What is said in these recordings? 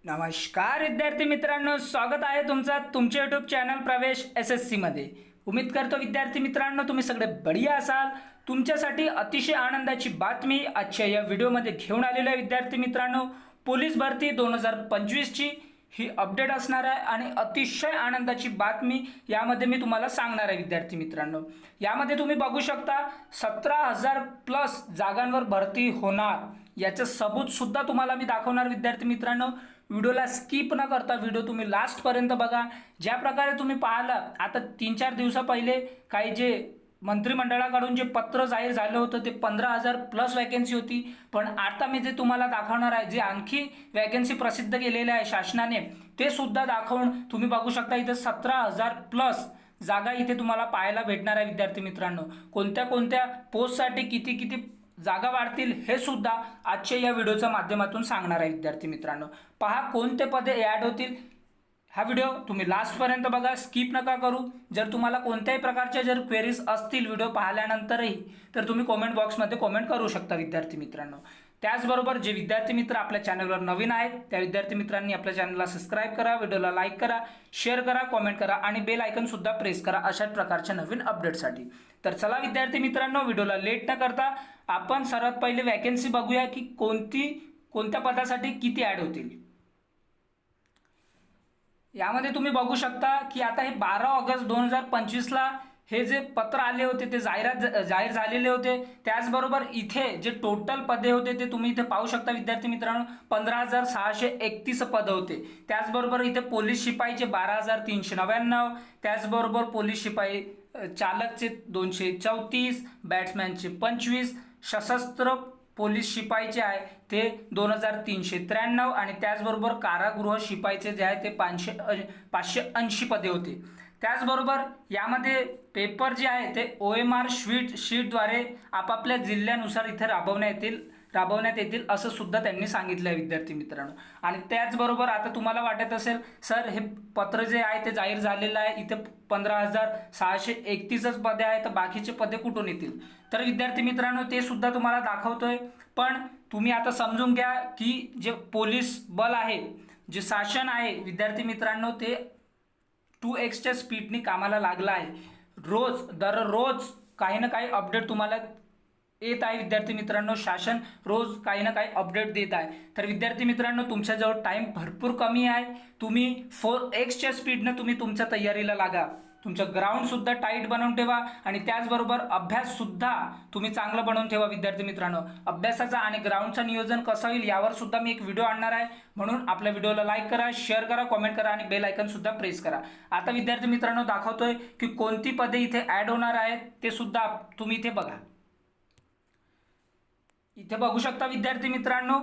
नमस्कार विद्यार्थी मित्रांनो, स्वागत आहे तुमच्या यूट्यूब चॅनल प्रवेश SSC मध्ये। उम्मीद करतो विद्यार्थी मित्रांनो तुम्ही सगळे बढिया असाल। तुमच्यासाठी अतिशय आनंदाची बातमी आजच्या या व्हिडिओमध्ये घेऊन आलेलो आहे विद्यार्थी मित्रांनो। पोलीस भरती 2025 ची ही अपडेट असणार आहे आणि अतिशय आनंदाची बातमी यामध्ये मी तुम्हाला सांगणार आहे विद्यार्थी मित्रांनो। यामध्ये तुम्ही बघू शकता 17,000 प्लस जागांवर भरती होणार, याचे सबूत सुद्धा तुम्हाला मी दाखवणार विद्यार्थी मित्रांनो। व्हिडिओला स्किप न करता व्हिडिओ तुम्ही लास्ट पर्यंत बघा। ज्या प्रकारे तुम्ही पाहिलं, आता 3-4 दिवसा पहिले काही जे मंत्रिमंडळाकडून जे पत्र जाहीर झालं होतं ते 15,000 प्लस वॅकन्सी होती, पण आता मी जे तुम्हाला दाखवणार आहे जे आणखी वॅकन्सी प्रसिद्ध केलेले आहे शासनाने ते सुद्धा दाखवून तुम्ही बघू शकता इथे 17,000 प्लस जागा इथे तुम्हाला पाहायला भेटणार आहे विद्यार्थी मित्रांनो। कोणत्या कोणत्या पोस्टसाठी किती किती जागा वाढतील हे सुद्धा आजच्या या व्हिडिओच्या माध्यमातून सांगणार आहे विद्यार्थी मित्रांनो। पहा कोणते पदे ॲड होतील, हा व्हिडिओ तुम्ही लास्ट पर्यंत बघा, स्किप नका करू। जर तुम्हाला कोणत्याही प्रकारच्या जर क्वेरीज असतील व्हिडिओ पाहिल्यानंतरही तर तुम्ही कमेंट बॉक्समध्ये कमेंट करू शकता विद्यार्थी मित्रांनो। त्याचबरोबर जे विद्यार्थी मित्र आपल्या चॅनलवर नवीन आहेत त्या विद्यार्थी मित्रांनी आपल्या चॅनलला सबस्क्राइब करा, व्हिडिओला लाईक करा, शेअर करा, कमेंट करा आणि बेल आयकॉन सुद्धा प्रेस करा अशा प्रकारच्या नवीन अपडेटसाठी। तर चला विद्यार्थी मित्रांनो, व्हिडिओला लेट न करता आपण सर्वात पहिले वॅकन्सी बघूया की कोणत्या पदासाठी किती ॲड होतील। यामध्ये तुम्ही बघू शकता की आता हे 12 ऑगस्ट 2025 ला हे जे पत्र आले होते ते जाहीर झालेले होते। त्याचबरोबर इथे जे टोटल पदे होते ते तुम्ही इथे पाहू शकता विद्यार्थी मित्रांनो, 15,631 पद होते। त्याचबरोबर इथे पोलीस शिपाईचे 12,399, त्याचबरोबर पोलीस शिपाई चालकचे 234, बॅट्समॅनचे 25, सशस्त्र पोलीस शिपाईचे आहे ते 2,393 आणि त्याचबरोबर कारागृह शिपाईचे जे आहे ते 580 पदे होते। त्याचबरोबर यामध्ये पेपर जे आहे ते OMR शीटद्वारे आपापल्या जिल्ह्यानुसार इथे राबवण्यात येतील असं सुद्धा त्यांनी सांगितलं आहे विद्यार्थी मित्रांनो। आणि त्याचबरोबर आता तुम्हाला वाटत असेल सर हे पत्र जे आहे ते जाहीर झालेलं आहे, इथे 15,631च पदे आहेत तर बाकीचे पदे कुठून येतील। तर विद्यार्थी मित्रांनो ते सुद्धा तुम्हाला दाखवतोय, पण तुम्ही आता समजून घ्या की जे पोलीस बल आहे, जे शासन आहे विद्यार्थी मित्रांनो ते 2x स्पीडनी कामाला लागला आहे। दररोज काही ना काही अपडेट तुम्हाला येत आहे विद्यार्थी मित्रांनो। शासन रोज काही ना काही अपडेट देत आहे। तर विद्यार्थी मित्रांनो तुमच्याजवळ टाइम भरपूर कमी आहे, तुम्ही 4x स्पीडने तुम्ही तुमच्या तयारीला लागा। तुमचं ग्राउंड सुद्धा टाईट बनवून ठेवा आणि त्याचबरोबर अभ्यास सुद्धा तुम्ही चांगला बनवून ठेवा विद्यार्थी मित्रांनो। अभ्यासाचा आणि ग्राउंडचं नियोजन कसं होईल यावर सुद्धा मी एक व्हिडिओ आणणार आहे, म्हणून आपल्या व्हिडिओला लाईक करा, शेअर करा, कमेंट करा आणि बेल आयकॉन सुद्धा प्रेस करा। आता विद्यार्थी मित्रांनो दाखवतोय की कोणती पदे इथे ॲड होणार आहेत ते सुद्धा तुम्ही इथे बघा। इथे बघू शकता विद्यार्थी मित्रांनो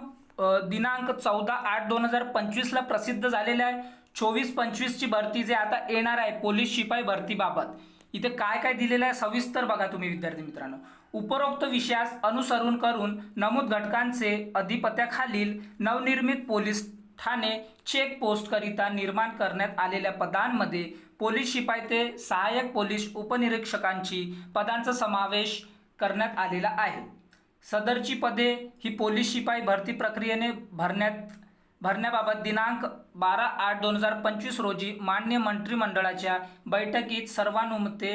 दिनांक 14/8/2025 ला प्रसिद्ध झालेले आहे 24-25 ची भरती जे आता येणार आहे पोलीस शिपाई भरतीबाबत। इथे काय काय दिलेलं आहे सविस्तर बघा तुम्ही विद्यार्थी मित्रांनो। उपरोक्त विषयास अनुसरून करून नमूद घटकांचे अधिपत्याखालील नवनिर्मित पोलीस ठाणे चेक पोस्ट करिता निर्माण करण्यात आलेल्या पदांमध्ये पोलीस शिपाई ते सहाय्यक पोलीस उपनिरीक्षकांची पदांचा समावेश करण्यात आलेला आहे। सदरची पदे ही पोलीस शिपाई भरती प्रक्रियेने भरण्याबाबत दिनांक 12/8/2025 रोजी मान्य मंत्रिमंडळाच्या बैठकीत सर्वानुमते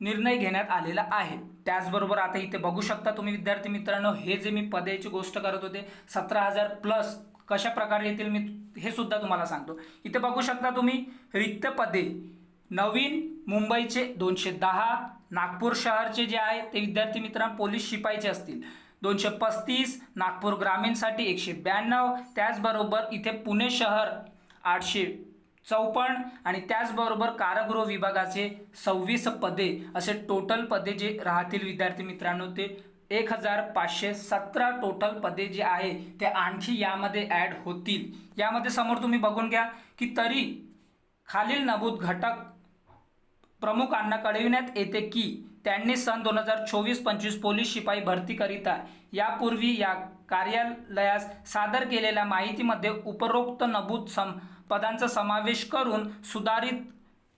निर्णय घेण्यात आलेला आहे। त्याचबरोबर आता इथे बघू शकता तुम्ही विद्यार्थी मित्रांनो हे जे मी पदेची गोष्ट करत होते 17,000 प्लस कशा प्रकारे येतील मी हे सुद्धा तुम्हाला सांगतो। इथे बघू शकता तुम्ही रिक्त पदे नवीन मुंबईचे 210, नागपूर शहरचे जे आहे ते विद्यार्थी मित्रांनो पोलीस शिपाईचे असतील 235, नागपूर ग्रामीणसाठी 192, त्याचबरोबर इथे पुणे शहर 854 आणि त्याचबरोबर कारागृह विभागाचे 26 पदे असे टोटल पदे जे राहतील विद्यार्थी मित्रांनो ते 1,517 टोटल पदे जे आहे ते आणखी यामध्ये ॲड होतील। यामध्ये समोर तुम्ही बघून घ्या की तरी खालील नमूद घटक प्रमुखांना कळविण्यात येते की त्यांनी सन 2024-25 पोलीस शिपाई भरतीकरिता यापूर्वी या कार्यालयास सादर केलेल्या माहितीमध्ये उपरोक्त नमूद पदांचा समावेश करून सुधारित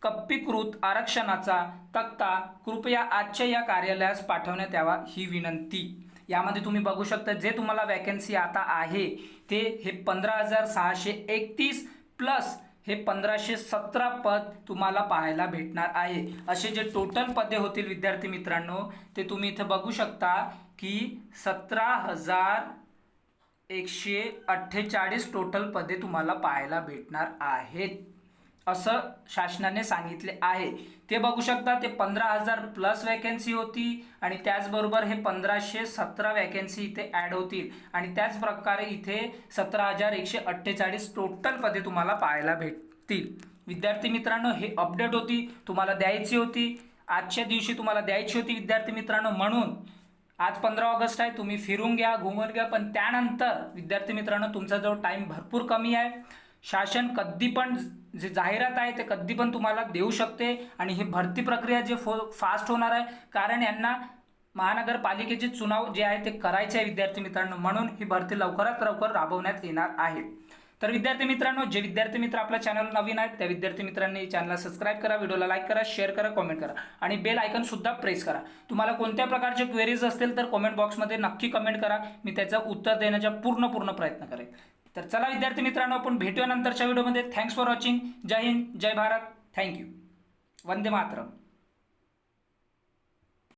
कप्पीकृत आरक्षणाचा तक्ता कृपया आजच्या या कार्यालयास पाठवण्यात यावा ही विनंती। यामध्ये तुम्ही बघू शकता जे तुम्हाला वॅकन्सी आता आहे ते हे 15,631 प्लस हे 1,517 पद तुम्हाला पाहायला भेटणार आहे। असे जे टोटल पदे होतील विद्यार्थी मित्रांनो ते तुम्ही इथे बघू शकता की 17,148 टोटल पदे तुम्हाला पाहायला भेटणार आहेत असं शासनाने सांगितले आहे। ते बघू शकता ते 15,000 प्लस वॅकन्सी होती आणि त्याचबरोबर हे 1,517 वॅकन्सी इथे ॲड होतील आणि त्याच प्रकारे इथे 17,148 टोटल पदे तुम्हाला पाहायला भेटतील। विद्यार्थी मित्रांनो हे अपडेट होती, तुम्हाला द्यायची होती, आजच्या दिवशी तुम्हाला द्यायची होती विद्यार्थी मित्रांनो। म्हणून आज 15 ऑगस्ट आहे, तुम्ही फिरून घ्या, घुमून घ्या, पण त्यानंतर विद्यार्थी मित्रांनो तुमचा जो टाईम भरपूर कमी आहे। शासन कधी पण जे जाहिरात आहे ते कधी पण तुम्हाला देऊ शकते आणि ही भरती प्रक्रिया जे फास्ट होणार आहे, कारण यांना महानगरपालिकेचे चुनाव जे आहे ते करायचे आहे विद्यार्थी मित्रांनो, म्हणून ही भरती लवकरात लवकर राबवण्यात येणार आहे। तर विद्यार्थी मित्रांनो जे विद्यार्थी मित्र आपल्या चॅनल नवीन आहेत त्या विद्यार्थी मित्रांनी चॅनलला सबस्क्राईब करा, व्हिडिओला लाईक करा, शेअर करा, कमेंट करा आणि बेल आयकॉन सुद्धा प्रेस करा। तुम्हाला कोणत्या प्रकारचे क्वेरीज असतील तर कमेंट बॉक्समध्ये नक्की कमेंट करा, मी त्याचं उत्तर देण्याचा पूर्ण प्रयत्न करेन। तर चला विद्यार्थी मित्रांनो आपण भेटूया नंतरच्या व्हिडिओमध्ये। Thanks for watching. जय हिंद, जय भारत, थँक्यू, वंदे मातरम।